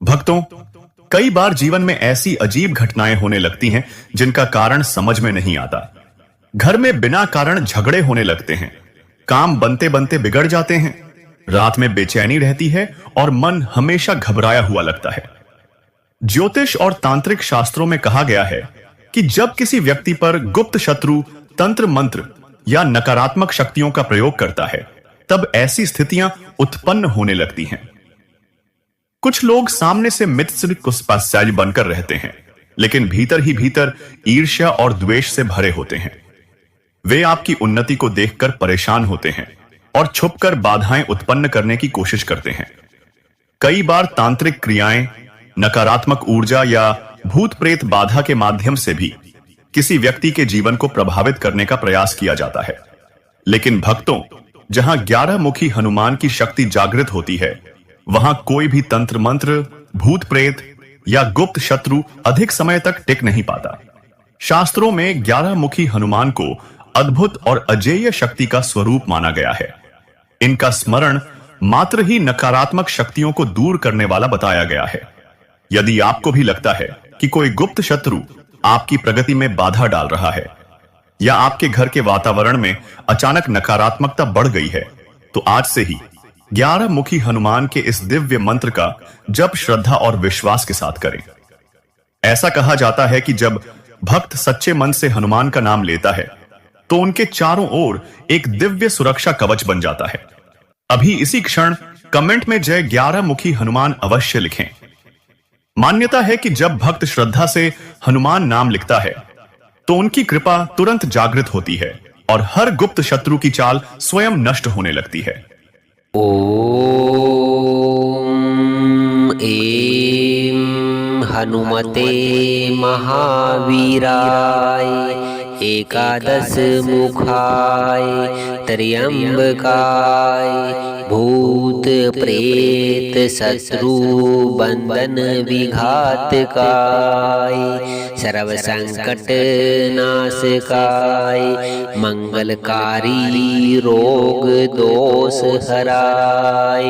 भक्तों, कई बार जीवन में ऐसी अजीब घटनाएं होने लगती हैं जिनका कारण समझ में नहीं आता। घर में बिना कारण झगड़े होने लगते हैं, काम बनते बनते बिगड़ जाते हैं, रात में बेचैनी रहती है और मन हमेशा घबराया हुआ लगता है। ज्योतिष और तांत्रिक शास्त्रों में कहा गया है कि जब किसी व्यक्ति पर गुप्त शत्रु तंत्र मंत्र या नकारात्मक शक्तियों का प्रयोग करता है, तब ऐसी स्थितियां उत्पन्न होने लगती हैं। कुछ लोग सामने से मित्र कुसपासाज बनकर रहते हैं, लेकिन भीतर ही भीतर ईर्ष्या और द्वेष से भरे होते हैं। वे आपकी उन्नति को देखकर परेशान होते हैं और छुपकर बाधाएं उत्पन्न करने की कोशिश करते हैं। कई बार तांत्रिक क्रियाएं, नकारात्मक ऊर्जा या भूत प्रेत बाधा के माध्यम से भी किसी व्यक्ति के जीवन को प्रभावित करने का प्रयास किया जाता है। लेकिन भक्तों, जहां 11 मुखी हनुमान की शक्ति जागृत होती है, वहां कोई भी तंत्र मंत्र, भूत प्रेत या गुप्त शत्रु अधिक समय तक टिक नहीं पाता। शास्त्रों में 11 मुखी हनुमान को अद्भुत और अजेय शक्ति का स्वरूप माना गया है। इनका स्मरण मात्र ही नकारात्मक शक्तियों को दूर करने वाला बताया गया है। यदि आपको भी लगता है कि कोई गुप्त शत्रु आपकी प्रगति में बाधा डाल रहा है या आपके घर के वातावरण में अचानक नकारात्मकता बढ़ गई है, तो आज से ही 11 मुखी हनुमान के इस दिव्य मंत्र का जप श्रद्धा और विश्वास के साथ करें। ऐसा कहा जाता है कि जब भक्त सच्चे मन से हनुमान का नाम लेता है, तो उनके चारों ओर एक दिव्य सुरक्षा कवच बन जाता है। अभी इसी क्षण कमेंट में जय 11 मुखी हनुमान अवश्य लिखें। मान्यता है कि जब भक्त श्रद्धा से हनुमान नाम लिखता है, तो उनकी कृपा तुरंत जागृत होती है और हर गुप्त शत्रु की चाल स्वयं नष्ट होने लगती है। ॐ ऐं हनुमते महावीराय एकादश मुखाय त्र्यंबकाय भूत प्रेत शत्रु बंधन विघातकाय सर्व संकट नाशकाय मंगलकारी रोग दोष हराय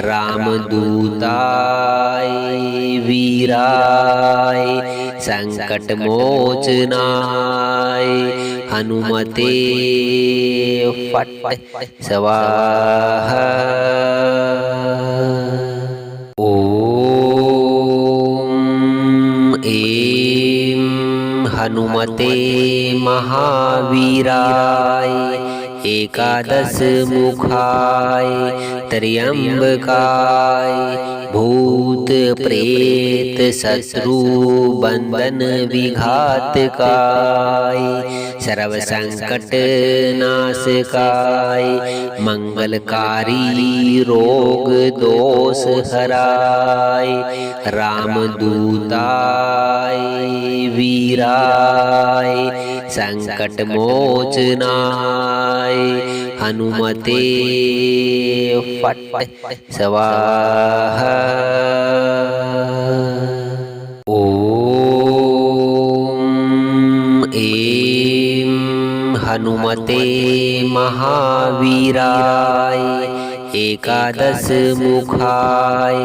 रामदूताय वीराय संकट मोचनाय हनुमते फट स्वाहा। ॐ ऐं हनुमते महावीराय एकादश मुखाय त्र्यंबकाय भूत प्रेत शत्रु बंधन विघातकाय सर्व संकट नाशकाय मंगलकारी रोग दोष हराय रामदूताय वीराय संकट मोचनाय हनुमते फट स्वाहा। ॐ ऐं हनुमते महावीराय एकादश मुखाय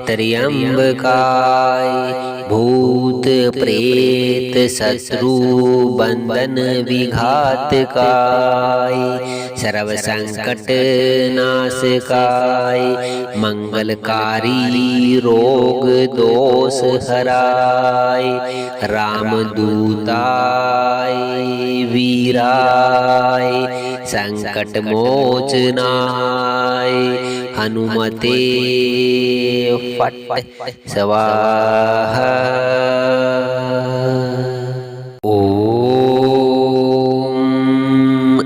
त्र्यंबकाय भूत प्रेत शत्रु बंधन विघातकाय सर्व संकट नाशकाय मंगलकारी रोग दोष हराय रामदूताय वीराय संकट मोचनाय हनुमते फट स्वाहा। ॐ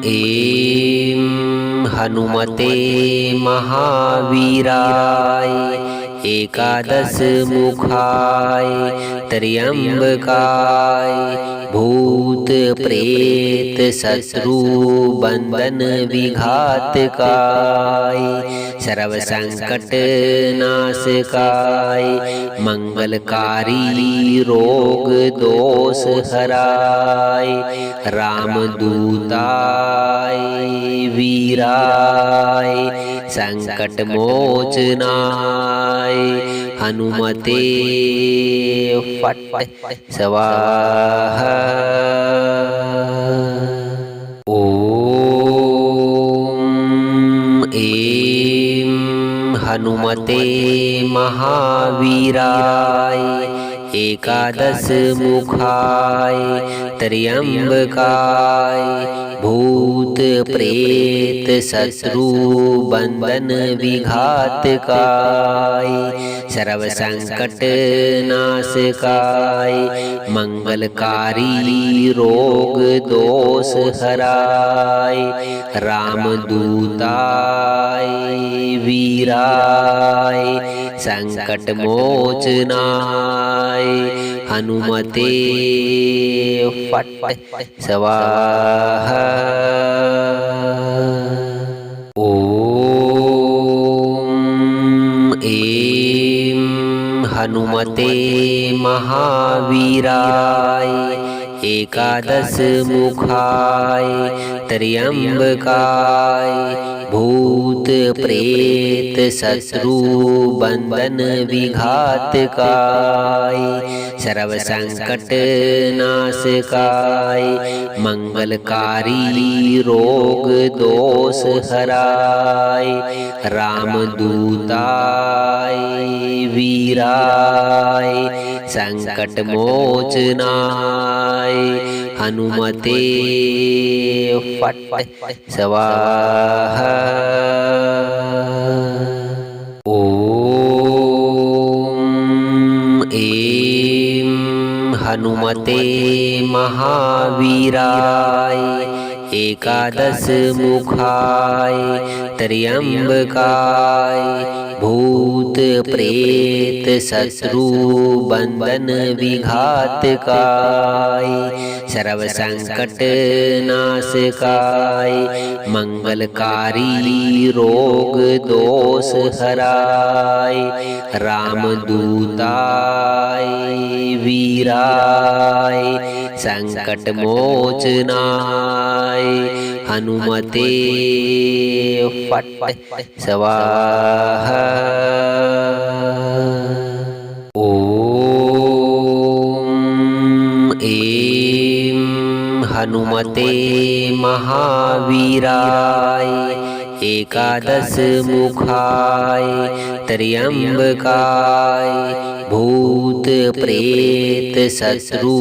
ऐं हनुमते महावीराय एकादश मुखाय त्र्यंबकाय भूत प्रेत शत्रु बंधन विघातकाय सर्व संकट नाशकाय मंगलकारी रोग दोष हराय रामदूताय वीराय संकट मोचनाय हनुमते फट् स्वाहा। ॐ ऐं हनुमते महावीराय एकादश मुखाय त्र्यंबकाय भूत प्रेत शत्रु बंधन विघातकाय सर्व संकट नाशकाय मंगलकारी रोग दोष हराय रामदूताय वीराय संकट मोचनाय हनुमते फट् स्वाहा। ॐ ऐं हनुमते महावीराय एकादश मुखाय त्र्यंबकाय भूत प्रेत शत्रु बंधन विघातकाय सर्व संकट नाशकाय मंगलकारी रोग दोष हराय रामदूताय वीराय संकट मोचनाय हनुमते फट् स्वाहा। ॐ ऐं हनुमते महावीराय एकादश मुखाय त्र्यंबकाय भूत प्रेत शत्रु बंधन विघातकाय सर्व संकट नाशकाय मंगलकारी रोग दोष हराय रामदूताय वीराय संकट मोचनाय हनुमते फट् स्वाहा। ॐ ऐं हनुमते महावीराय एकादश मुखाय त्र्यंबकाय भूत प्रेत शत्रु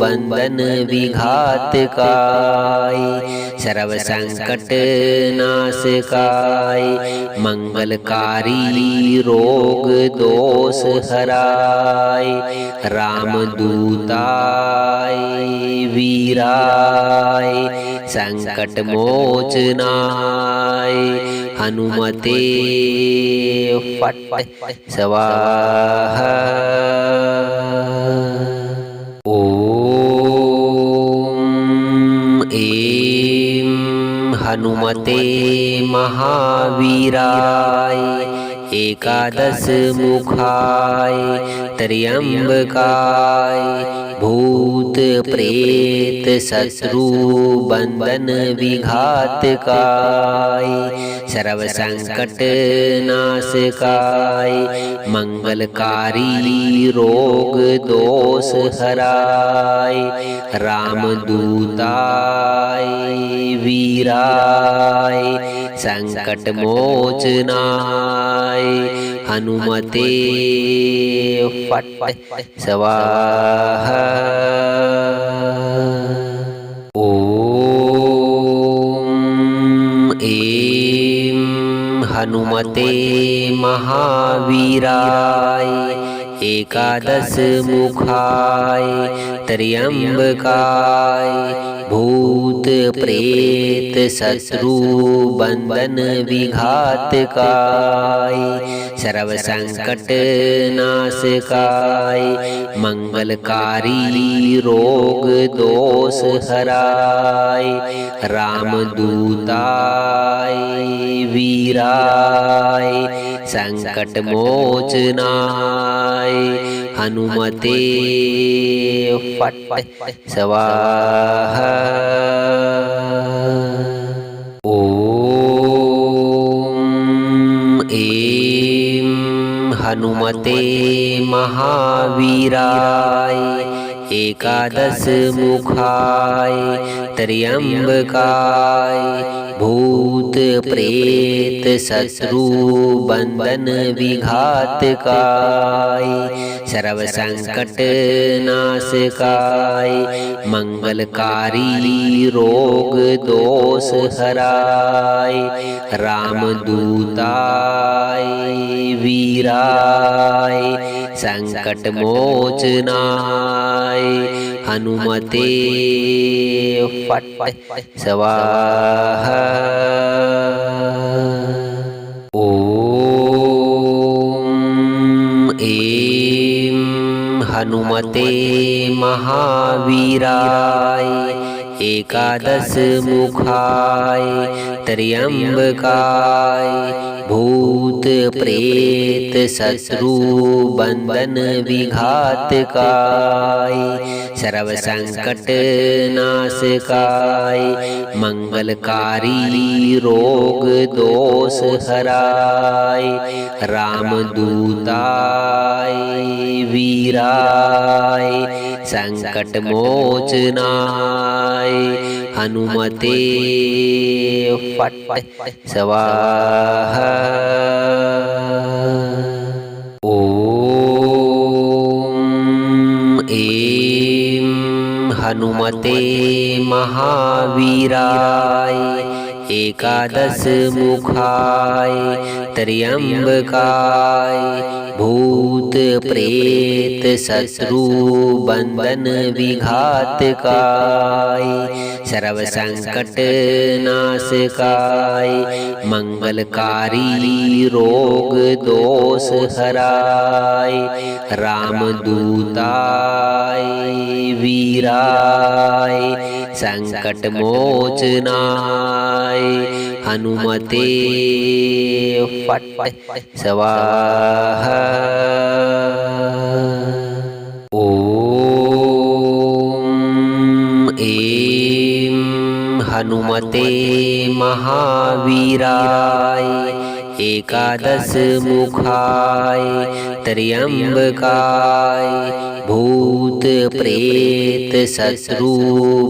बंधन विघातकाय सर्व संकट नाशकाय मंगलकारी रोग दोष हराय रामदूताय वीराय संकट मोचनाय हनुमते फट् स्वाहा। ॐ ऐं हनुमते महावीराय एकादश मुखाय त्र्यंबकाय भूत प्रेत शत्रु बंधन विघातकाय सर्व संकट नाशकाय मंगलकारी रोग दोष हराय रामदूताय वीराय संकट मोचनाय हनुमते फट् स्वाहा। ॐ ऐं हनुमते महावीराय एकादश मुखाय त्र्यंबकाय भूत प्रेत शत्रु बंधन विघातकाय सर्व संकट नाशकाय मंगलकारी रोग दोष हराय रामदूताय वीराय संकट मोचनाय हनुमते फट् स्वाहा। ॐ ऐं हनुमते हनुमते महावीराय एकादश मुखाय त्र्यंबकाय भूत प्रेत शत्रु बंधन विघातकाय सर्व संकट नाशकाय मंगलकारी रोग दोष हराय रामदूताय वीराय संकट मोचनाय हनुमते फट स्वाहा। ओम ऐं हनुमते महावीराय एकादश मुखाय त्र्यंबकाय भूत प्रेत शत्रु बंधन विघातकाय सर्व संकट नाशकाय मंगलकारी रोग दोष हराय रामदूताय वीराय संकट मोचनाय हनुमते फट स्वाहा। ओम ऐं हनुमते महावीराय एकादश मुखाय त्र्यंबकाय भूत प्रेत शत्रु बंधन विघातकाय सर्व संकट नाशकाय मंगलकारी रोग दोष हराय रामदूताय वीराय संकट मोचनाय हनुमते फट स्वाहा। ओम ऐं हनुमते महावीराय एकादश मुखाय त्र्यंबकाय भूत प्रेत शत्रु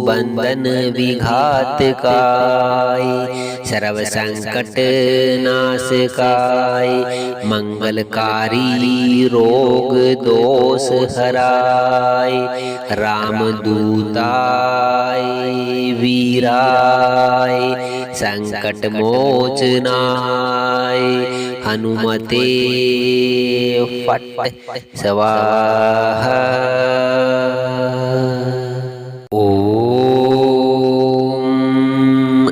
बंधन विघातकाय सर्व संकट नाशकाय मंगलकारी रोग दोष हराय रामदूताय वीराय संकट मोचनाय हनुमते फट स्वाहा। ओम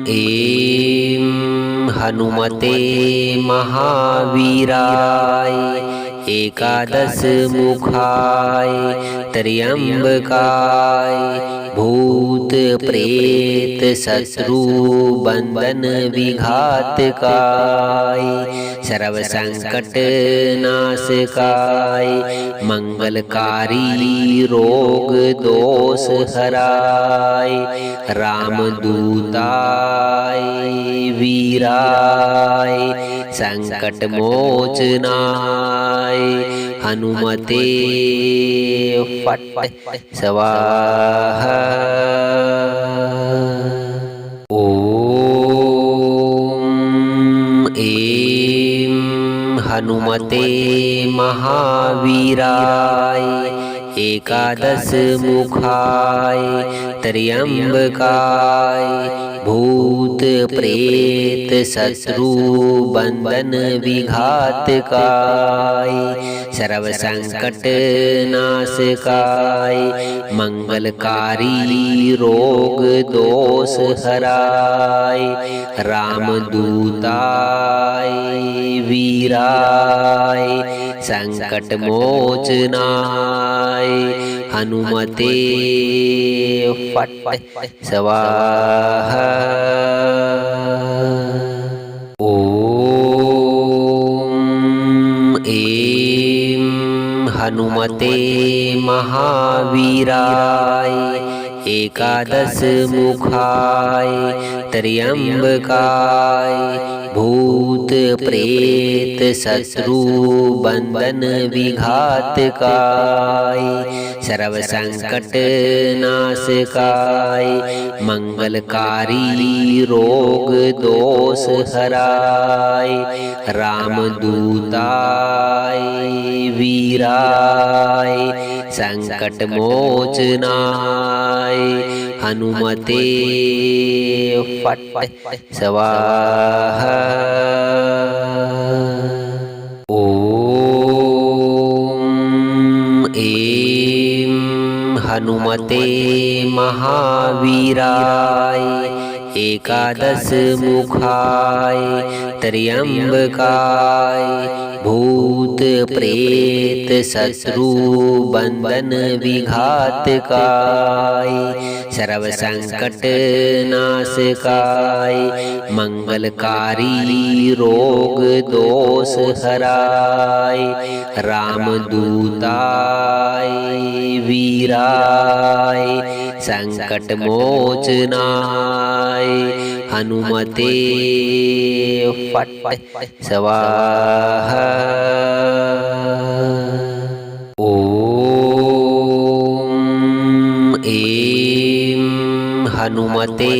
ऐं हनुमते महावीराय एकादश मुखाय त्र्यंबकाय भूत प्रेत शत्रु बंधन विघातकाय सर्व संकट नाशकाय मंगलकारी रोग दोष हराय रामदूताय वीराय संकट मोचनाय हनुमते फट स्वाहा। ओम ऐं हनुमते महावीराय एकादश मुखाय त्र्यंबकाय भूत प्रेत शत्रु बंधन विघातकाय सर्व संकट नाशकाय मंगलकारी रोग दोष हराय रामदूताय वीराय संकट मोचनाय हनुमते फट स्वाहा। ओम ऐं हनुमते महावीराय एकादश मुखाय त्र्यंबकाय भूत प्रेत शत्रु बंधन विघातकाय सर्व संकट नाशकाय मंगलकारी रोग दोष हराय रामदूताय वीराय संकट मोचनाय हनुमते फट स्वाहा। ओम ऐं हनुमते महावीराय एकादश मुखाय त्र्यंबकाय भूत प्रेत शत्रु बंधन विघातकाय सर्व संकट नाशकाय मंगलकारी रोग दोष हराय रामदूताय वीराय संकट मोचनाय हनुमते फट स्वाहा। ओम ऐं हनुमते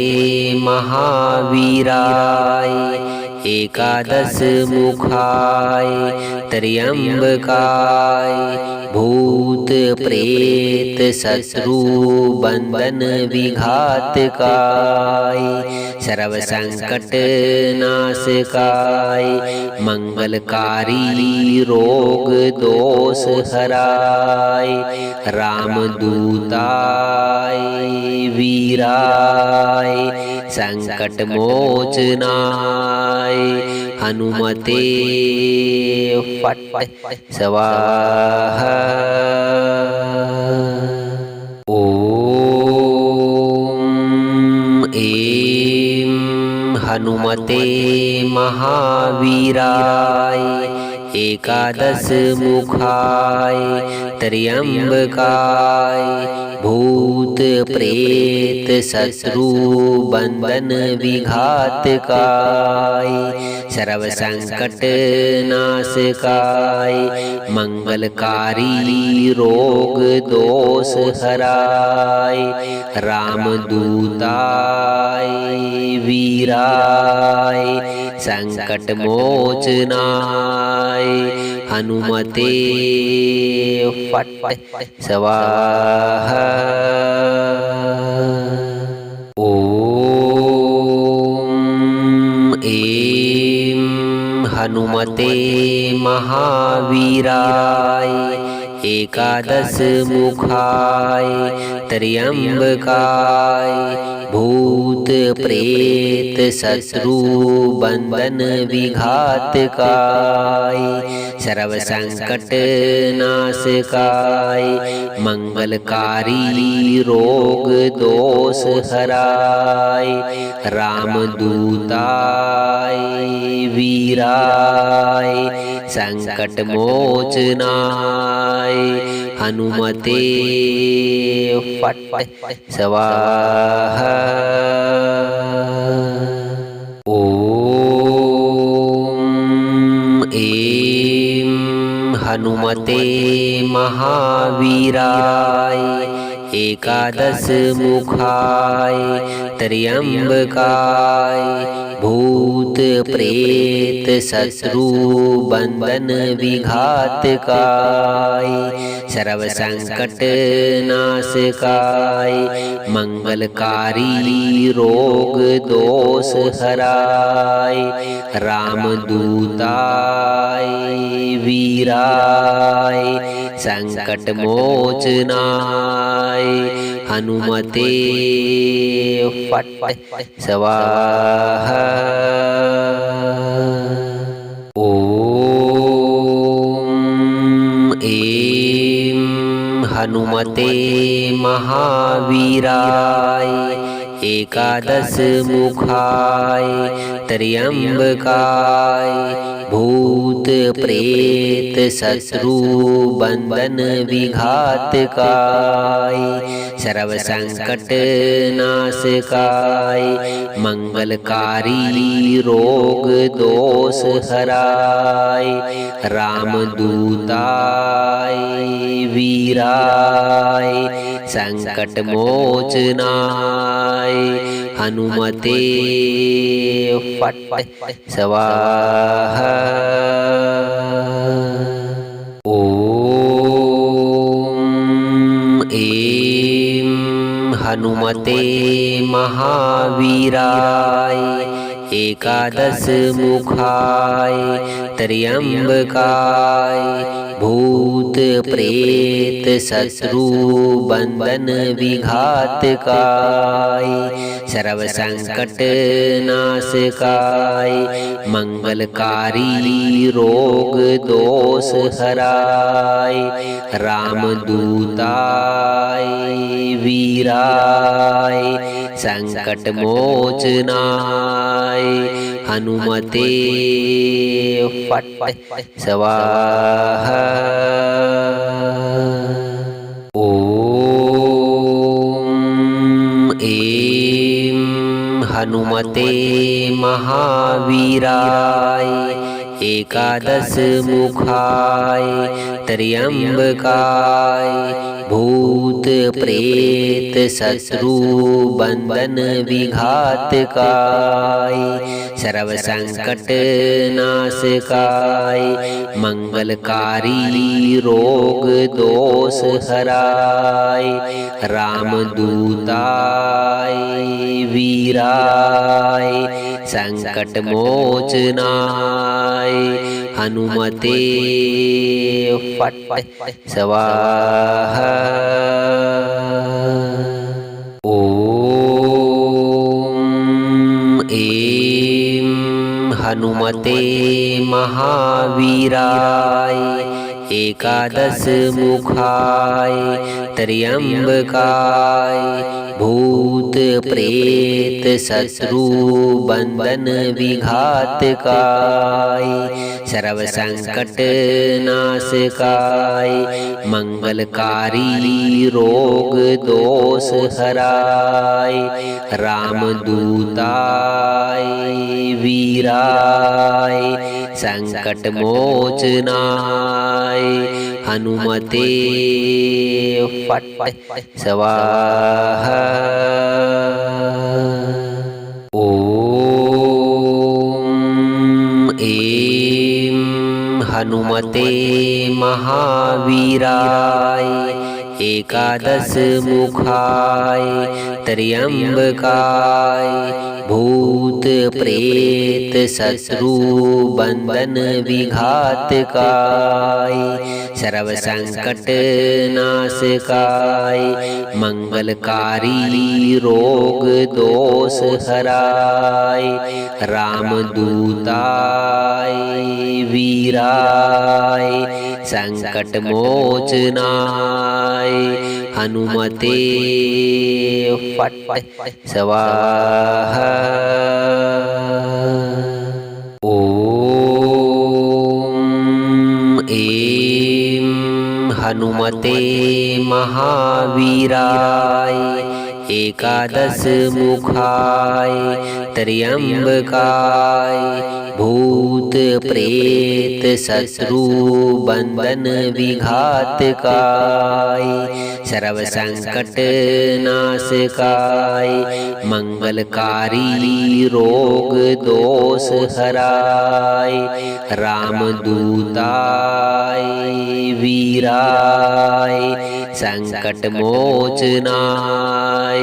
महावीराय एकादश मुखाय त्र्यंबकाय भूत प्रेत शत्रु बंधन विघातकाय सर्व संकट नाशकाय मंगलकारी रोग दोष हराय रामदूताय वीराय संकट मोचनाय हनुमते फट स्वाहा। ओम ऐं हनुमते महावीराय एकादश मुखाय त्र्यंबकाय भूत प्रेत शत्रु बंधन विघातकाय सर्व संकट नाशकाय मंगलकारी रोग दोष हराय रामदूताय वीराय संकट मोचनाय हनुमते फट स्वाहा। ओम ऐं हनुमते महावीराय एकादश मुखाय त्र्यंबकाय भूत प्रेत शत्रु बंधन विघातकाय सर्व संकट नाशकाय मंगलकारी रोग दोष हराय रामदूताय वीराय संकट मोचनाय हनुमते फट स्वाहा। ओम ऐं हनुमते महावीराय एकादश मुखाय त्र्यंबकाय भूत प्रेत शत्रु बंधन विघातकाय सर्व संकट नाशकाय मंगलकारी रोग दोष हराय रामदूताय वीराय संकट मोचनाय हनुमते फट स्वाहा। ओम ऐं हनुमते महावीराय एकादश मुखाय त्र्यंबकाय भूत प्रेत शत्रु बंधन विघातकाय सर्व संकट नाशकाय मंगलकारी रोग दोष हराय रामदूताय वीराय संकट मोचनाय हनुमते फट स्वाहा। ओम ऐं हनुमते महावीराय एकादश मुखाय त्र्यंबकाय भूत प्रेत शत्रु बंधन विघातकाय सर्व संकट नाशकाय मंगलकारी रोग दोष हराय रामदूताय वीराय संकट मोचनाय हनुमते फट स्वाहा। ओम ऐं हनुमते महावीराय एकादश मुखाय त्र्यंबकाय भूत प्रेत शत्रु बंधन विघातकाय सर्व संकट नाशकाय मंगलकारी रोग दोष हराय रामदूताय वीराय संकट मोचनाय हनुमते फट स्वाहा। ओम ऐं हनुमते महावीराय एकादश मुखाय त्र्यंबकाय भूत प्रेत शत्रु बंधन विघातकाय सर्व संकट नाशकाय मंगलकारी रोग दोष हराय रामदूताय वीराय संकट मोचनाय हनुमते फट स्वाहा। ओम ऐं हनुमते महावीराय एकादश मुखाय त्र्यंबकाय भूत प्रेत शत्रु बंधन विघातकाय सर्व संकट नाशकाय मंगलकारी रोग दोष हराय रामदूताय वीराय संकट मोचनाय हनुमते फट स्वाहा। ओम ऐं हनुमते महावीराय एकादश मुखाय त्र्यंबकाय भूत प्रेत शत्रु बंधन विघातकाय सर्व संकट नाशकाय मंगलकारी रोग दोष हराय रामदूताय वीराय संकट मोचनाय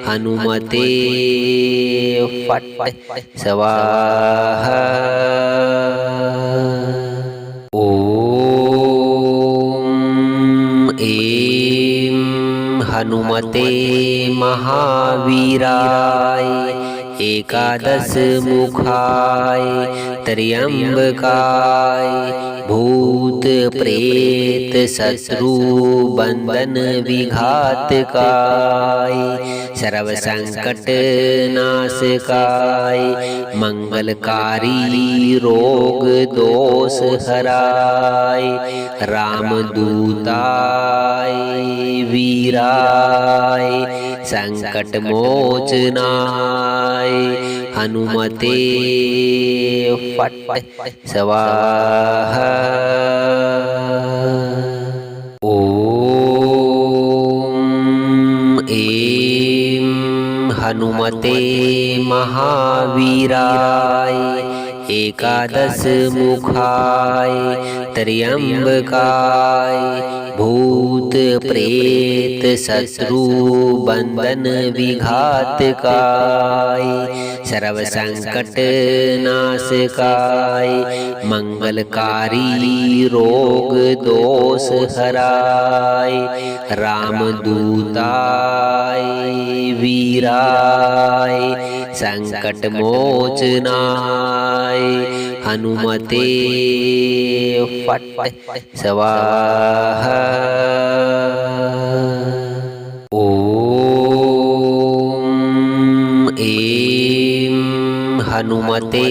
हनुमते फट स्वाहा। ओम ऐं हनुमते महावीराय एकादश मुखाय त्र्यंबकाय भूत प्रेत शत्रु बंधन विघातकाय सर्व संकट नाशकाय मंगलकारी रोग दोष हराय रामदूताय वीराय संकट मोचनाय हनुमते फट स्वाहा। ओम ऐं हनुमते महावीराय एकादश मुखाय त्र्यंबकाय भूत प्रेत शत्रु बंधन विघातकाय सर्व संकट नाशकाय मंगलकारी रोग दोष हराय रामदूताय वीराय संकट मोचनाय हनुमते फट स्वाहा। ओम ऐं हनुमते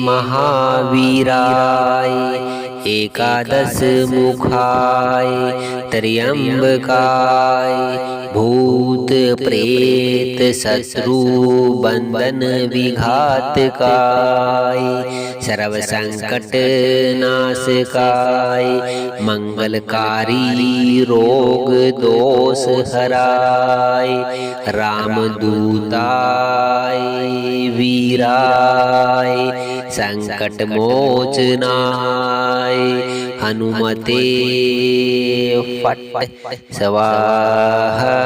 महावीराय एकादश मुखाय त्र्यंबकाय भूत प्रेत शत्रु बंधन विघातकाय सर्व संकट नाशकाय मंगलकारी रोग दोष हराय रामदूताय वीराय संकट मोचनाय हनुमते फट स्वाहा।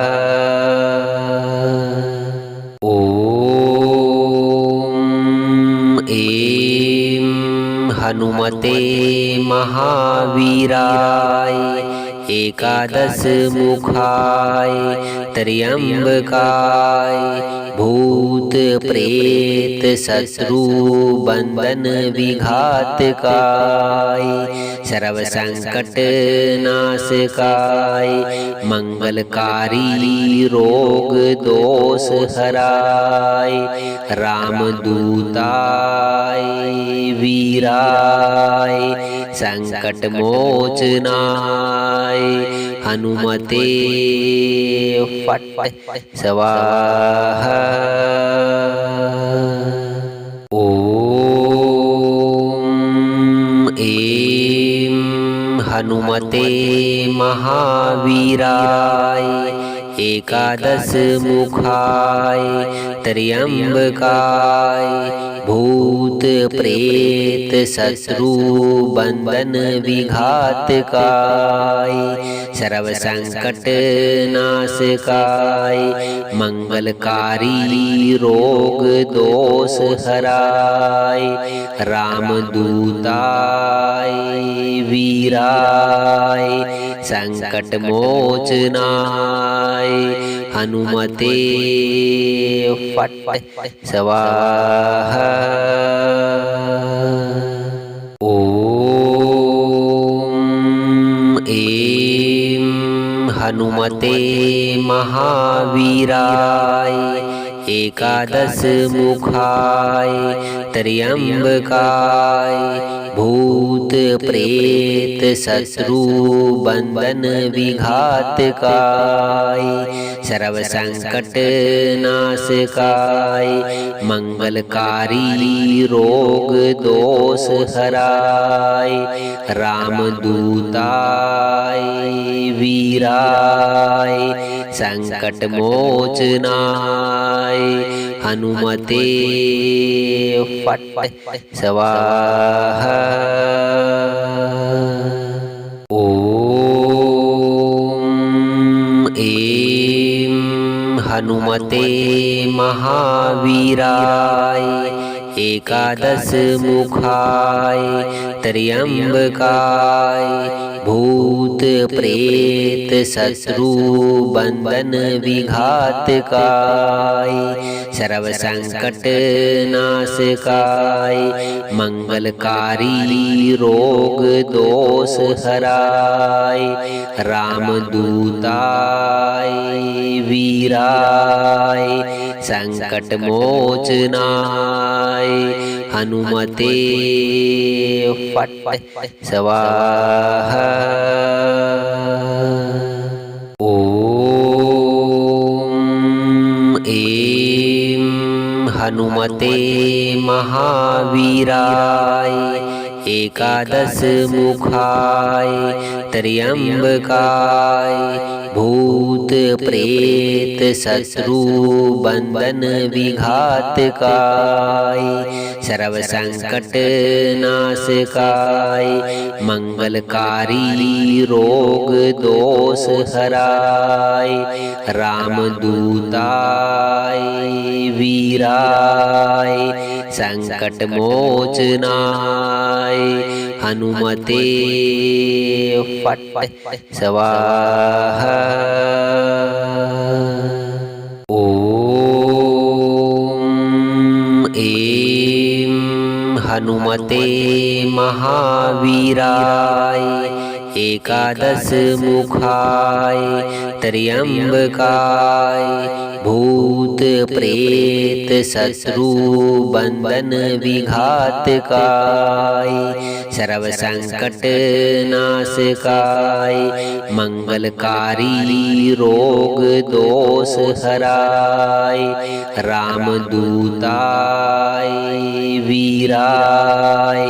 ओम ऐं हनुमते महावीराय एकादश मुखाय त्र्यंबकाय भूत प्रेत शत्रु बंधन विघातकाय सर्व संकट नाशकाय मंगलकारी रोग दोष हराय रामदूताय वीराय संकट मोचनाय हनुमते फट स्वाहा। ओम ऐं हनुमते महावीराय एकादश मुखाय त्र्यंबकाय भूत प्रेत शत्रु बंधन विघातकाय सर्व संकट नाशकाय मंगलकारी रोग दोष हराय रामदूताय वीराय संकट मोचनाय हनुमते फट स्वाहा। ओम ऐं हनुमते महावीराय एकादश मुखाय त्र्यंबकाय भूत प्रेत शत्रु बंधन विघातकाय सर्व संकट नाशकाय मंगलकारी रोग दोष हराय रामदूताय वीराय संकट मोचनाय हनुमते फट स्वाहा। ओम ऐं हनुमते महावीराय एकादश मुखाय त्र्यंबकाय भूत भूत प्रेत शत्रु बंधन विघातकाय सर्व संकट नाशकाय मंगलकारी रोग दोष हराय रामदूताय वीराय संकट मोचनाय हनुमते फट स्वाहा। ओम ऐं हनुमते महावीराय एकादश मुखाय त्र्यंबकाय भूत प्रेत शत्रु बंधन विघातकाय सर्व संकट नाशकाय मंगलकारी रोग दोष हराय रामदूताय वीराय संकट मोचनाय हनुमते फट स्वाहा। ओम ऐं हनुमते महावीराय एकादश मुखाय त्र्यंबकाय भूत प्रेत शत्रु बंधन विघातकाय सर्व संकट नाशकाय मंगलकारी रोग दोष हराय रामदूताय वीराय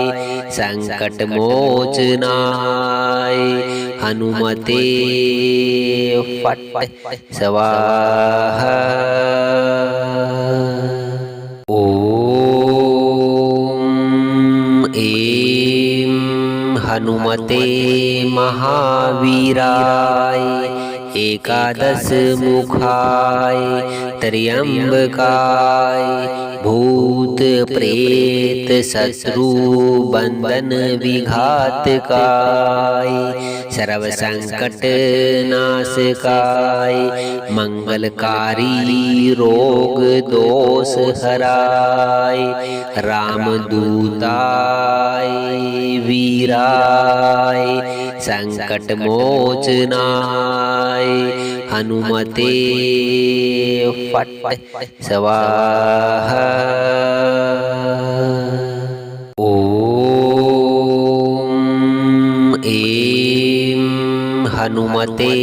संकट मोचनाय हनुमते फट स्वाहा। ओम ऐं हनुमते महावीराय एकादश मुखाय त्र्यंबकाय भूत प्रेत शत्रु बंधन विघातकाय सर्व संकट नाशकाय मंगलकारी रोग दोष हराय रामदूताय वीराय संकट मोचनाय हनुमते फट स्वाहा। ओम ऐं हनुमते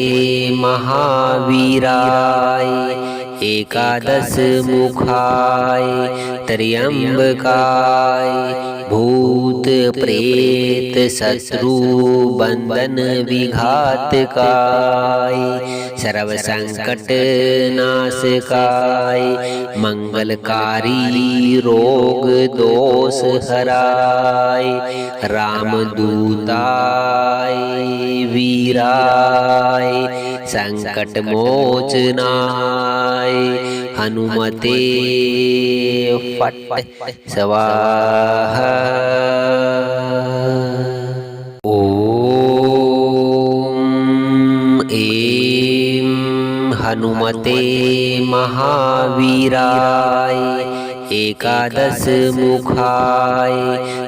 महावीराय एकादश मुखाय त्र्यंबकाय भूत प्रेत शत्रु बंधन विघातकाय सर्व संकट नाशकाय मंगलकारी रोग दोष हराय रामदूताय वीराय संकट मोचनाय हनुमते फट स्वाहा। ओम ऐं हनुमते महावीराय एकादश मुखाय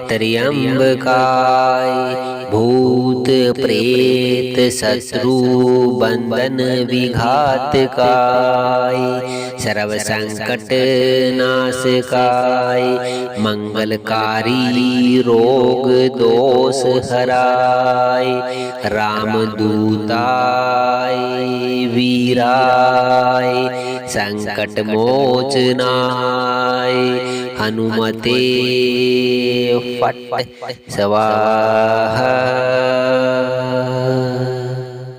त्र्यंबकाय भूत प्रेत शत्रु बंधन विघातकाय सर्व संकट नाशकाय मंगलकारी रोग दोष हराय रामदूताय वीराय संकट मोचनाय हनुमते फट स्वाहा।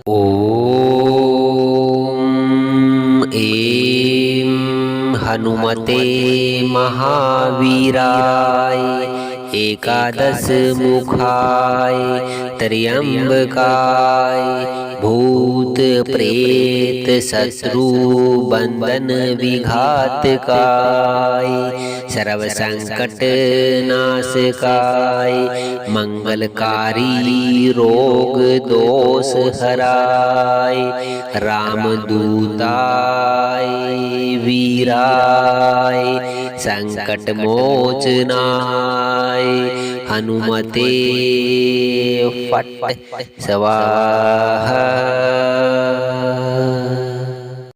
ओम ऐं हनुमते महावीराय एकादश मुखाय त्र्यंबकाय भूत प्रेत शत्रु बंधन विघातकाय सर्व संकट नाशकाय मंगलकारी रोग दोष हराय रामदूताय वीराय संकट मोचनाय हनुमते फट स्वाहा।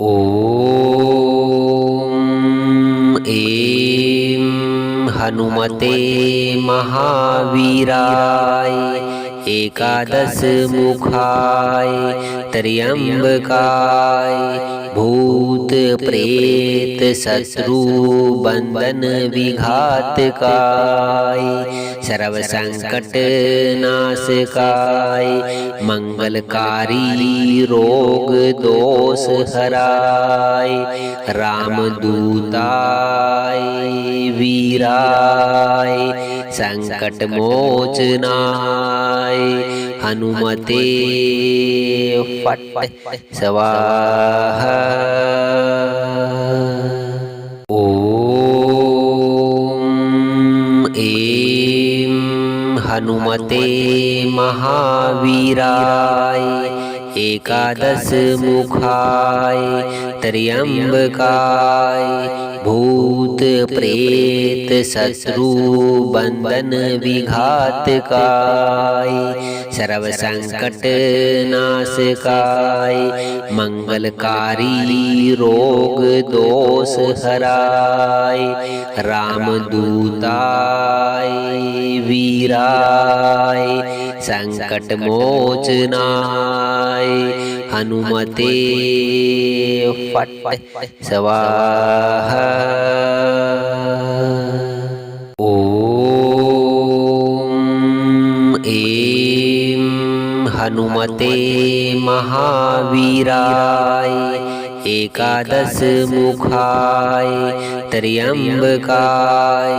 ओम ऐं हनुमते महावीराय एकादश मुखाय त्र्यंबकाय भूत प्रेत शत्रु बंधन विघातकाय सर्व संकट नाशकाय मंगलकारी रोग दोष हराय रामदूताय वीराय संकट मोचनाय हनुमते फट स्वाहा। ओम ऐं हनुमते महावीराय एकादश मुखाय त्र्यंबकाय भूत प्रेत शत्रु बंधन विघातकाय सर्व संकट नाशकाय मंगलकारी रोग दोष हराय रामदूताय वीराय संकट मोचनाय हनुमते फट स्वाहा। ओम ऐं हनुमते महावीराय एकादश मुखाय त्र्यंबकाय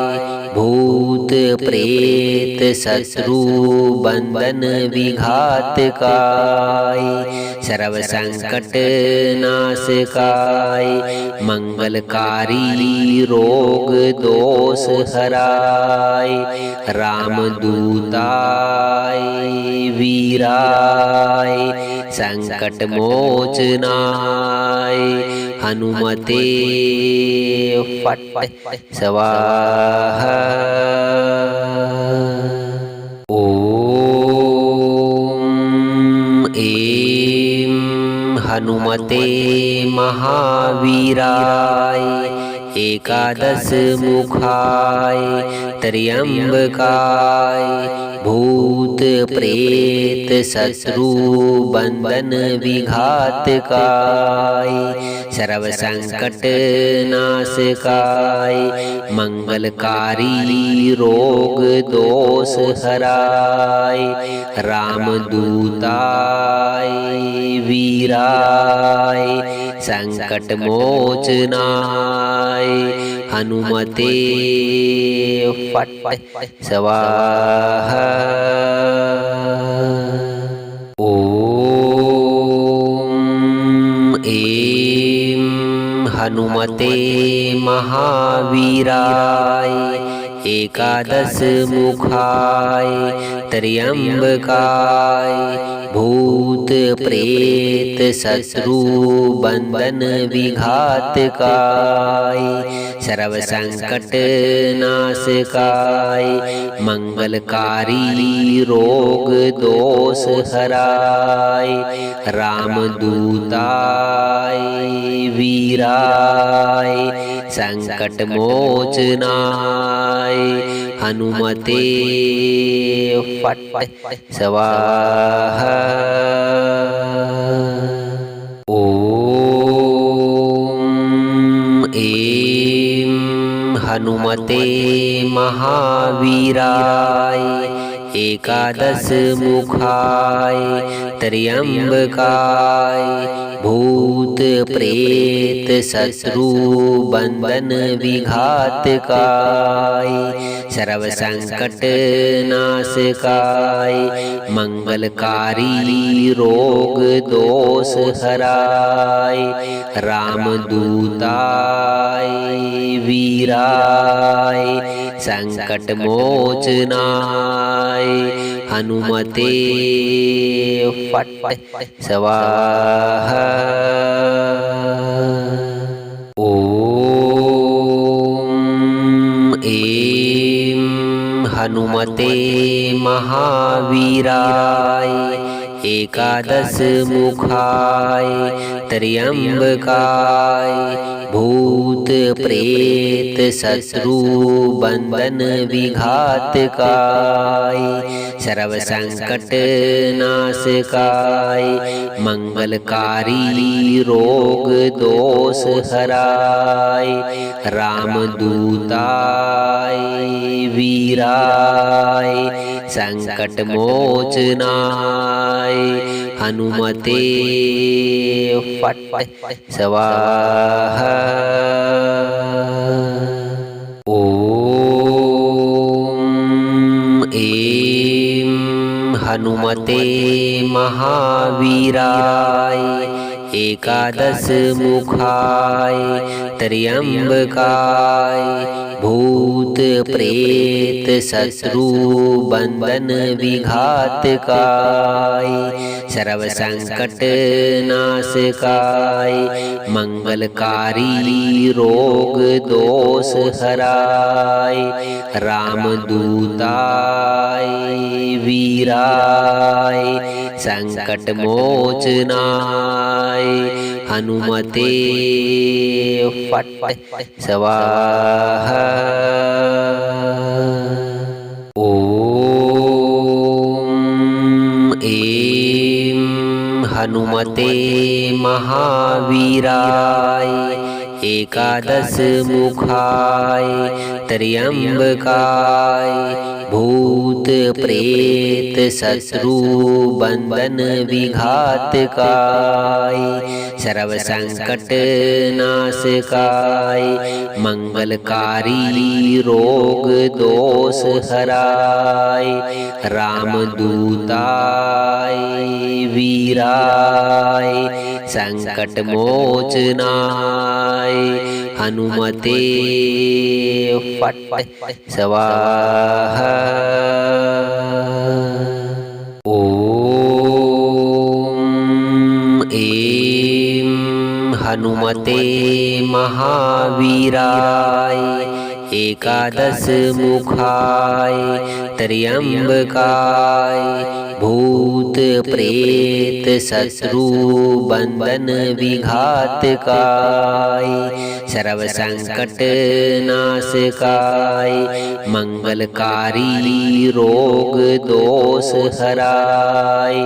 भूत प्रेत शत्रु बंधन विघातकाय सर्व संकट नाशकाय मंगलकारी रोग दोष हराय रामदूताय वीराय संकट मोचनाय हनुमते फट स्वाहा। ओम ऐं हनुमते महावीराय एकादश मुखाय त्र्यंबकाय भूत प्रेत शत्रु बंधन विघातकाय सर्व संकट नाशकाय मंगलकारी रोग दोष हराय रामदूताय वीराय संकट मोचनाय हनुमते फट स्वाहा। ओम ऐं हनुमते महावीराय एकादश मुखाय त्र्यंबकाय भूत प्रेत शत्रु बंधन विघातकाय सर्व संकट नाशकाय मंगलकारी रोग दोष हराय रामदूताय वीराय संकट मोचनाय हनुमते फट स्वाहा। ओम ऐं हनुमते महावीराय एकादश मुखाय त्र्यंबकाय भूत प्रेत शत्रु बंधन विघातकाय सर्व संकट नाशकाय मंगलकारी रोग दोष हराय रामदूताय वीराय संकट मोचनाय हनुमते फट स्वाहा। ओम ऐं हनुमते महावीराय एकादश मुखाय त्र्यंबकाय भूत प्रेत शत्रु बंधन विघातकाय सर्व संकट नाशकाय मंगलकारी रोग दोष हराय रामदूताय वीराय संकट मोचनाय हनुमते फट स्वाहा। ओम ऐं हनुमते महावीराय एकादश मुखाय त्र्यंबकाय भूत प्रेत शत्रु बंधन विघातकाय सर्व संकट नाशकाय मंगलकारी रोग दोष हराय रामदूताय वीराय संकट मोचनाय हनुमते फट स्वाहा। ओम ऐं हनुमते महावीराय एकादश मुखाय त्र्यंबकाय भूत प्रेत शत्रु बंधन विघातकाय सर्व संकट नाशकाय मंगलकारी रोग दोष हराय रामदूताय वीराय संकट मोचनाय हनुमते फट स्वाहा। ओम ऐं हनुमते महावीराय एकादश मुखाय त्र्यंबकाय भूत प्रेत शत्रु बंधन विघातकाय सर्व संकट नाशकाय मंगलकारी रोग दोष हराय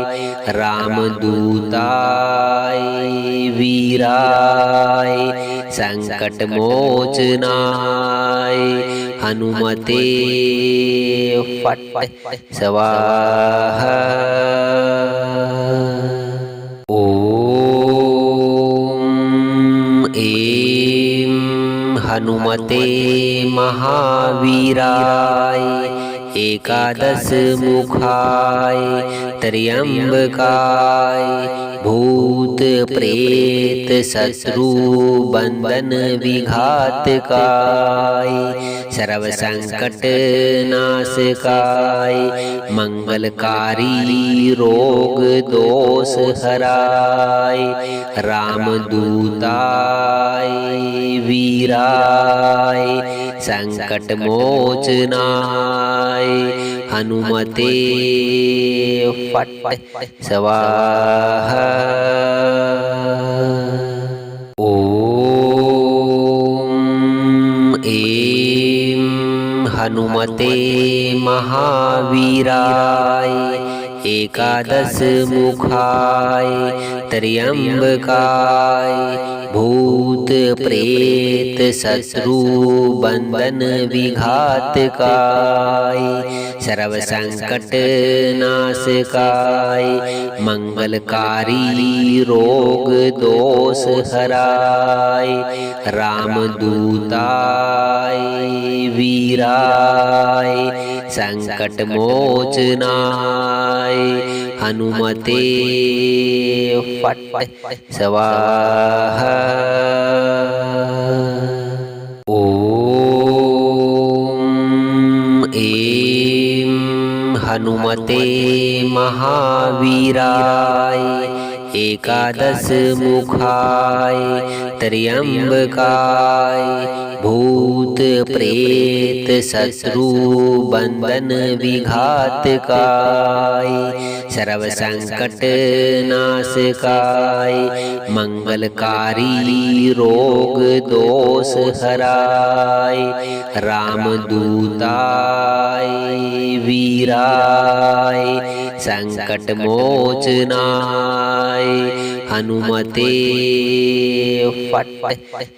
रामदूताय वीराय संकट मोचनाय हनुमते फट स्वाहा। ओम ऐं हनुमते महावीराय एकादश मुखाय त्र्यंबकाय भूत प्रेत शत्रु बंधन विघातकाय सर्व संकट नाशकाय मंगलकारी रोग दोष हराय रामदूताय वीराय संकट मोचनाय हनुमते फट स्वाहा। ओम ऐं हनुमते महावीराय एकादश मुखाय त्र्यंबकाय भूत प्रेत शत्रु बंधन विघातकाय सर्व संकट नाशकाय मंगलकारी रोग दोष हराय रामदूताय वीराय संकट मोचनाय हनुमते फट स्वाहा। ओम ऐं हनुमते महावीराय एकादश मुखाय त्र्यंबकाय भूत प्रेत शत्रु बंधन विघातकाय सर्व संकट नाशकाय मंगलकारी रोग दोष हराय रामदूताय वीराय संकट मोचनाय हनुमते फट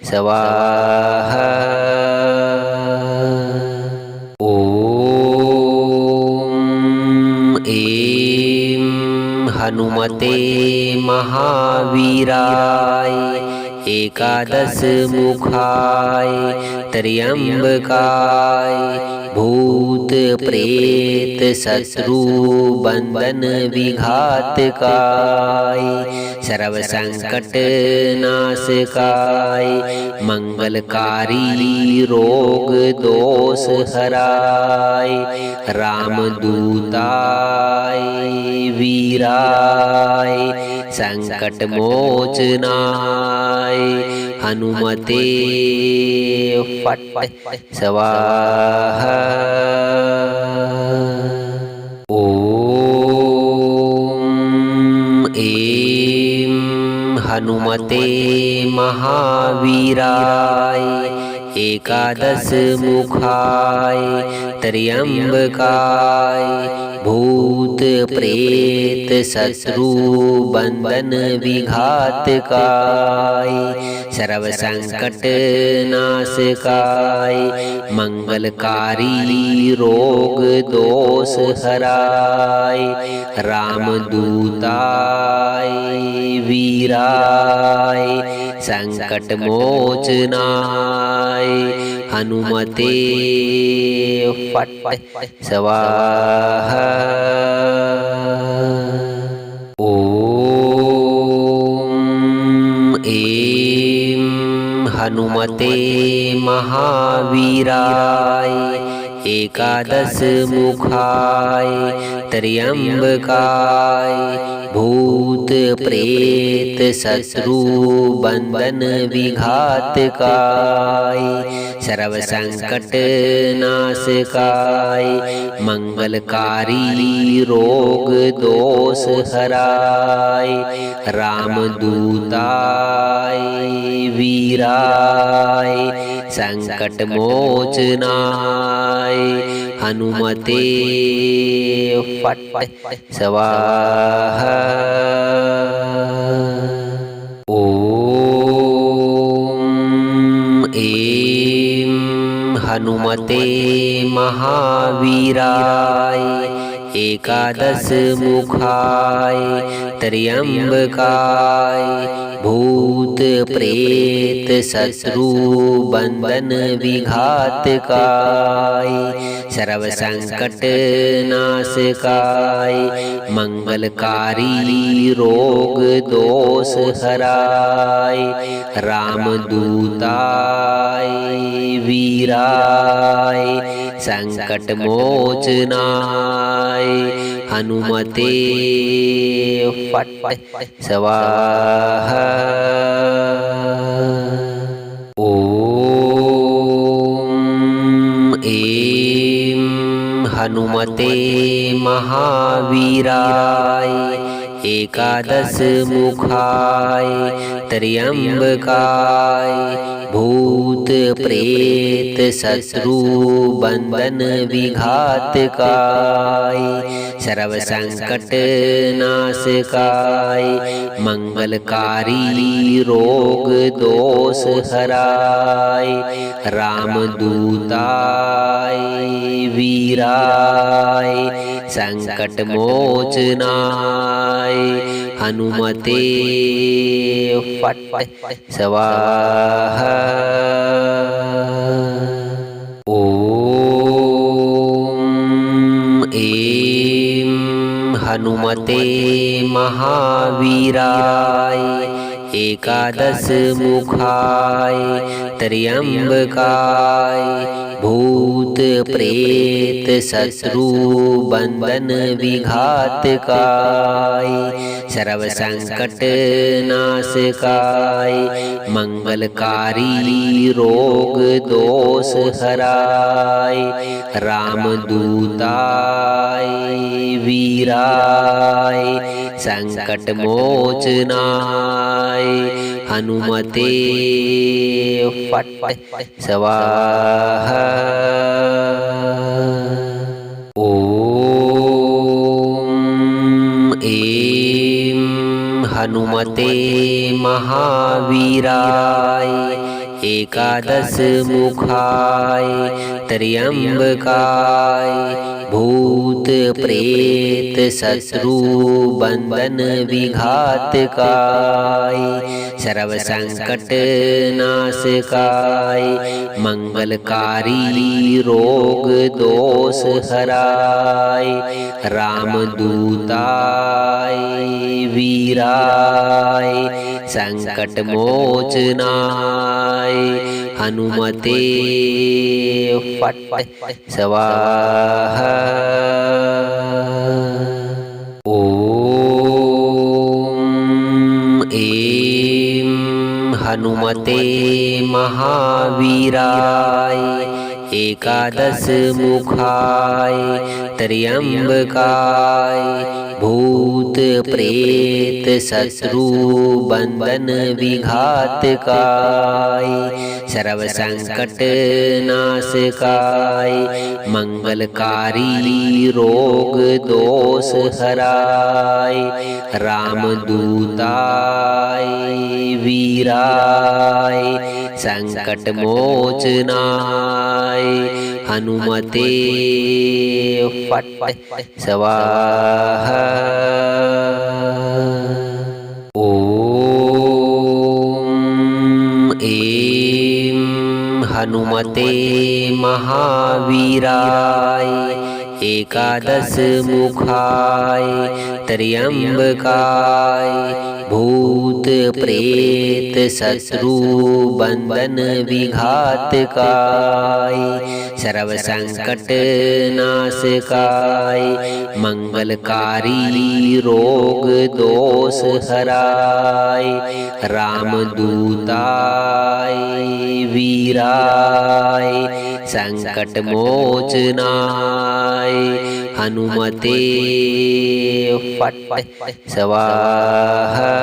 स्वाहा। ओम ऐं हनुमते महावीराय एकादश मुखाय त्र्यंबकाय भूत प्रेत शत्रु बंधन विघातकाय सर्व संकट नाशकाय मंगलकारी रोग दोष हराय रामदूताय वीराय संकट मोचनाय हनुमते फट स्वाहा। ओम ऐं हनुमते महावीराय एकादश मुखाय त्र्यंबकाय भूत प्रेत शत्रु बंधन विघातकाय सर्व संकट नाशकाय मंगलकारी रोग दोष हराय रामदूताय वीराय संकट मोचनाय हनुमते फट स्वाहा। ओम ऐं हनुमते महावीराय एकादश मुखाय त्र्यंबकाय भूत प्रेत शत्रु बंधन विघातकाय सर्व संकट नाशकाय मंगलकारी रोग दोष हराय रामदूताय वीराय संकट मोचनाय हनुमते फट स्वाहा। ओम ऐं हनुमते महावीराय एकादश मुखाय त्र्यंबकाय भूत प्रेत शत्रु बंधन विघातकाय सर्व संकट नाशकाय मंगलकारी रोग दोष हराय रामदूताय वीराय संकट मोचनाय हनुमते फट स्वाहा। ओम ऐं हनुमते महावीराय एकादश मुखाय त्र्यंबकाय भूत प्रेत शत्रु बंधन विघातकाय सर्व संकट नाशकाय मंगलकारी रोग दोष हराय रामदूताय वीराय संकट मोचनाय हनुमते फट स्वाहा। ओम ऐं हनुमते महावीराय एकादश मुखाय त्र्यंबकाय भूत प्रेत शत्रु बंधन विघातकाय सर्व संकट नाशकाय मंगलकारी रोग दोष हराय रामदूताय वीराय संकट मोचनाय हनुमते फट स्वाहा। ओम ऐं हनुमते महावीराय एकादश मुखाय त्र्यंबकाय भूत प्रेत शत्रु बंधन विघातकाय सर्व संकट नाशकाय मंगलकारी रोग दोष हराय रामदूताय वीराय संकट मोचनाय हनुमते फट स्वाहा। ओम ऐं हनुमते महावीराय एकादश मुखाय त्र्यंबकाय भूत प्रेत शत्रु बंधन विघातकाय सर्व संकट नाशकाय मंगलकारी रोग दोष हराय रामदूताय वीराय संकट मोचनाय हनुमते फट स्वाहा। ओम ऐं हनुमते महावीराय एकादश मुखाय त्र्यंबकाय भूत प्रेत शत्रु बंधन विघातकाय सर्व संकट नाशकाय मंगलकारी रोग दोष हराय रामदूताय वीराय संकट मोचनाय हनुमते फट स्वाहा।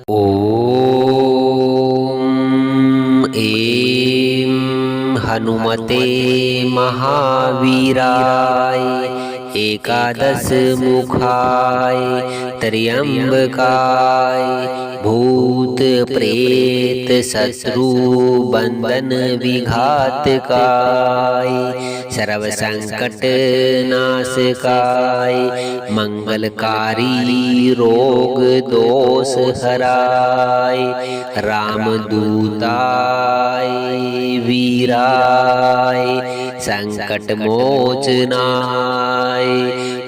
ओम ऐं हनुमते महावीराय एकादश मुखाय त्र्यंबकाय भूत प्रेत शत्रु बंधन विघातकाय सर्व संकट नाशकाय मंगलकारी रोग दोष हराय रामदूताय वीराय संकट मोचनाय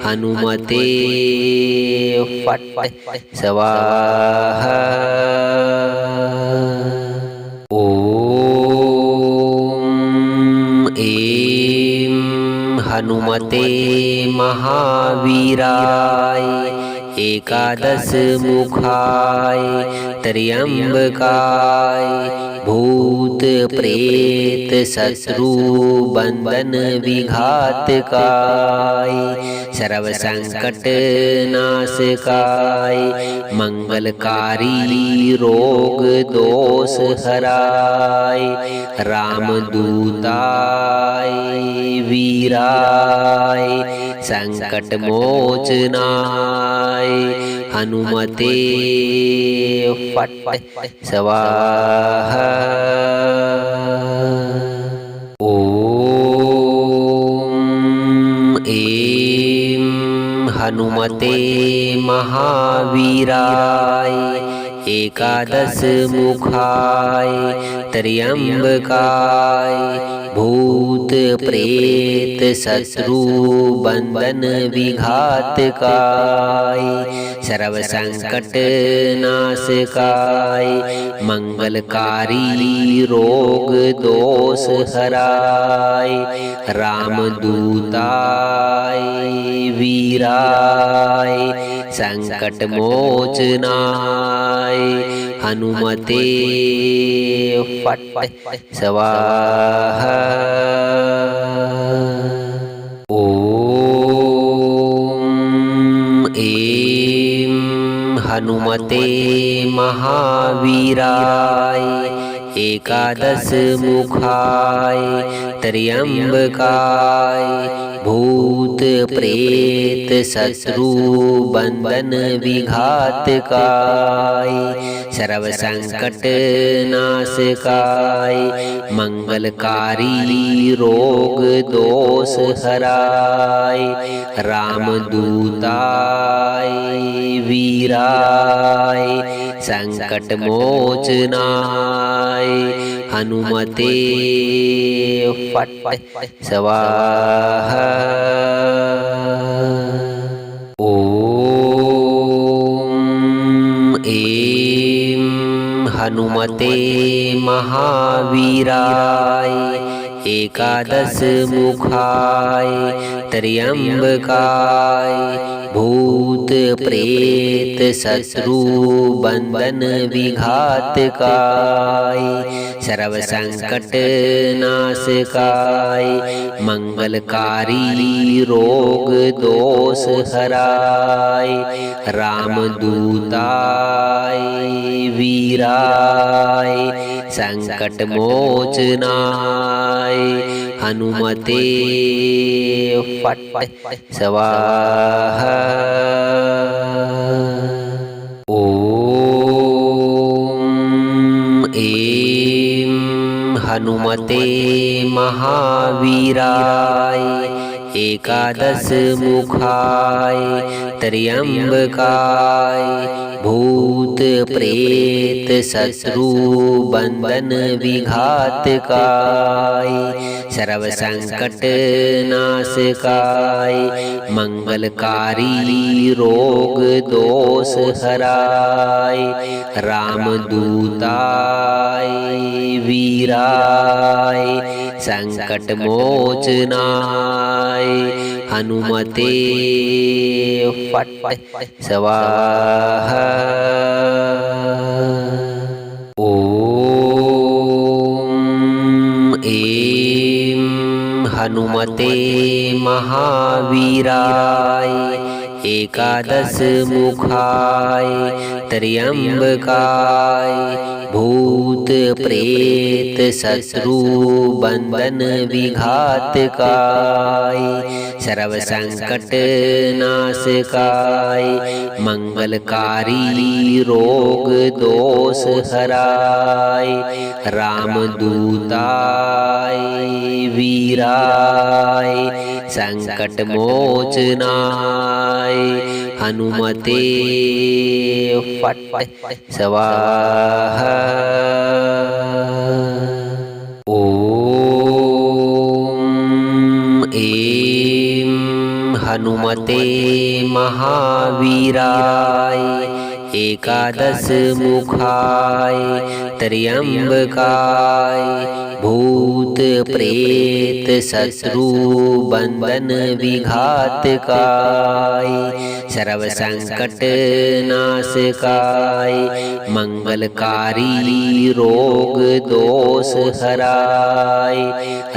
हनुमते फट स्वाहा। ओम ऐं हनुमते महावीराय एकादश मुखाय त्र्यंबकाय भूत प्रेत शत्रु बंधन विघातकाय सर्व संकट नाशकाय मंगलकारी रोग दोष हराय रामदूताय वीराय संकट मोचनाय हनुमते फट स्वाहा। ओम ऐं हनुमते महावीराय एकादश मुखाय त्र्यंबकाय भूत प्रेत शत्रु बंधन विघातकाय सर्व संकट नाशकाय मंगलकारी रोग दोष हराय रामदूताय वीराय संकट मोचनाय हनुमते फट स्वाहा। ओम ऐं हनुमते महावीराय एकादश मुखाय त्र्यंबकाय भूत प्रेत शत्रु बंधन विघातकाय सर्व संकट नाशकाय मंगलकारी रोग दोष हराय रामदूताय वीराय संकट मोचनाय हनुमते फट स्वाहा। ओम ऐं हनुमते महावीराय एकादश मुखाय त्र्यंबकाय भूत प्रेत शत्रु बंधन विघातकाय सर्व संकट नाशकाय मंगलकारी रोग दोष हराय रामदूताय वीराय संकट मोचनाय हनुमते फट स्वाहा। ओम ऐं हनुमते महावीराय एकादश मुखाय त्र्यंबकाय भूत प्रेत शत्रु बंधन विघातकाय सर्व संकट नाशकाय मंगलकारी रोग दोष हराय रामदूताय वीराय संकट मोचनाय हनुमते फट स्वाहा। ओम ऐं हनुमते महावीराय एकादश मुखाय त्र्यंबकाय भूत प्रेत शत्रु बंधन विघातकाय सर्व संकट नाशकाय मंगलकारी रोग दोष हराय रामदूताय वीराय संकट मोचनाय हनुमते फट स्वाहा। ओम ऐं हनुमते महावीराय एकादश मुखाय त्र्यंबकाय भूत प्रेत शत्रु बंधन विघातकाय सर्व संकट नाशकाय मंगलकारी रोग दोष हराय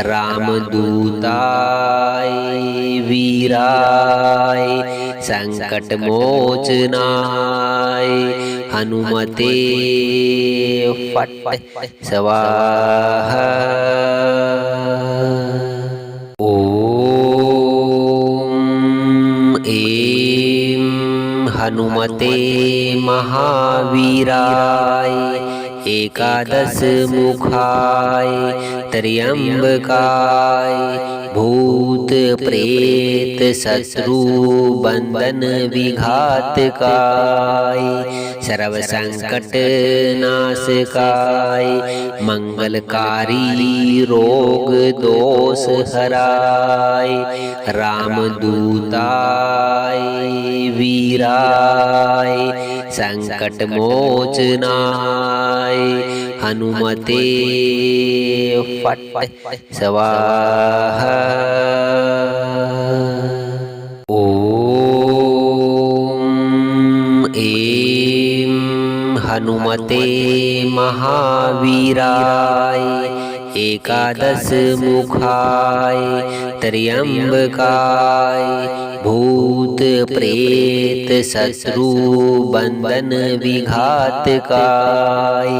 रामदूताय वीराय संकट मोचनाय हनुमते फट स्वाहा। ओम ऐं हनुमते महावीराय एकादश मुखाय त्र्यंबकाय भूत प्रेत शत्रु बंधन विघातकाय सर्व संकट नाशकाय मंगलकारी रोग दोष हराय रामदूताय वीराय संकट मोचनाय हनुमते फट स्वाहा। ओम ऐं हनुमते महावीराय एकादश मुखाय त्र्यंबकाय भूत प्रेत शत्रु बंधन विघातकाय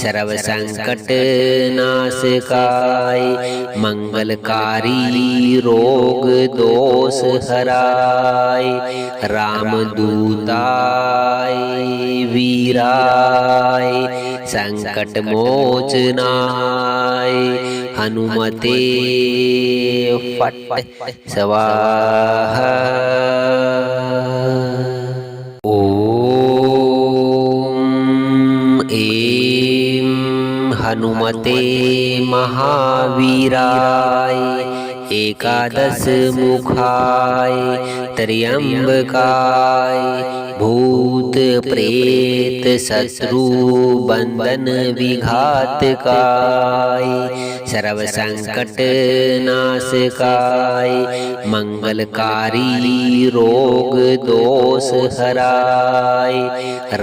सर्व संकट नाशकाय मंगलकारी रोग दोष हराय रामदूताय वीराय संकट मोचनाय हनुमते फट स्वाहा। ओम ऐं हनुमते महावीराय एकादश मुखाय त्र्यंबकाय भूत प्रेत शत्रु बंधन विघातकाय सर्व संकट नाशकाय मंगलकारी रोग दोष हराय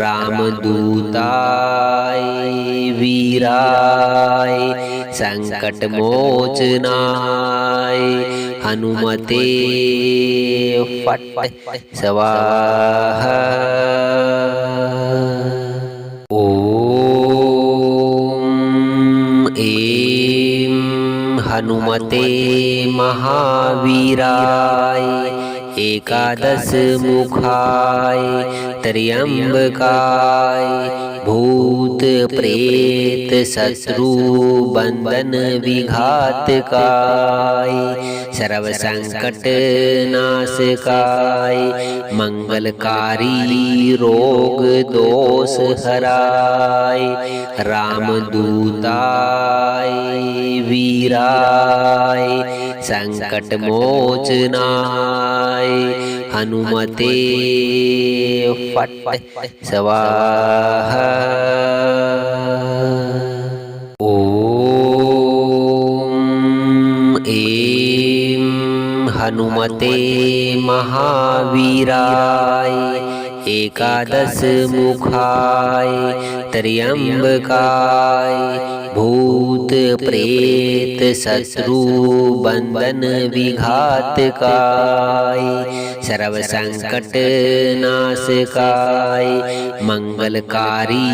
रामदूताय वीराय संकट मोचनाय हनुमते फट स्वाहा। ओम ऐं हनुमते महावीराय एकादश मुखाय त्र्यंबकाय भूत प्रेत शत्रु बंधन विघातकाय सर्व संकट नाशकाय मंगलकारी रोग दोष हराय रामदूताय वीराय संकट मोचनाय हनुमते फट स्वाहा। ओम ऐं हनुमते महावीराय एकादश मुखाय त्र्यंबकाय भूत प्रेत शत्रु बंधन विघातकाय सर्व संकट नाशकाय मंगलकारी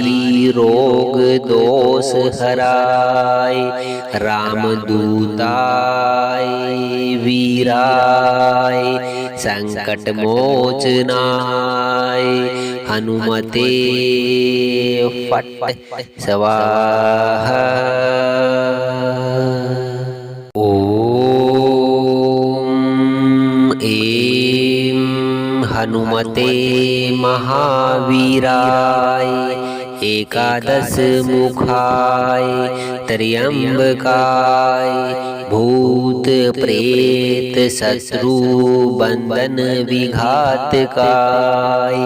रोग दोष हराय रामदूताय वीराय संकट मोचनाय हनुमते फट स्वाहा। ओम ऐं हनुमते महावीराय एकादश मुखाय त्र्यंबकाय भूत प्रेत शत्रु बंधन विघातकाय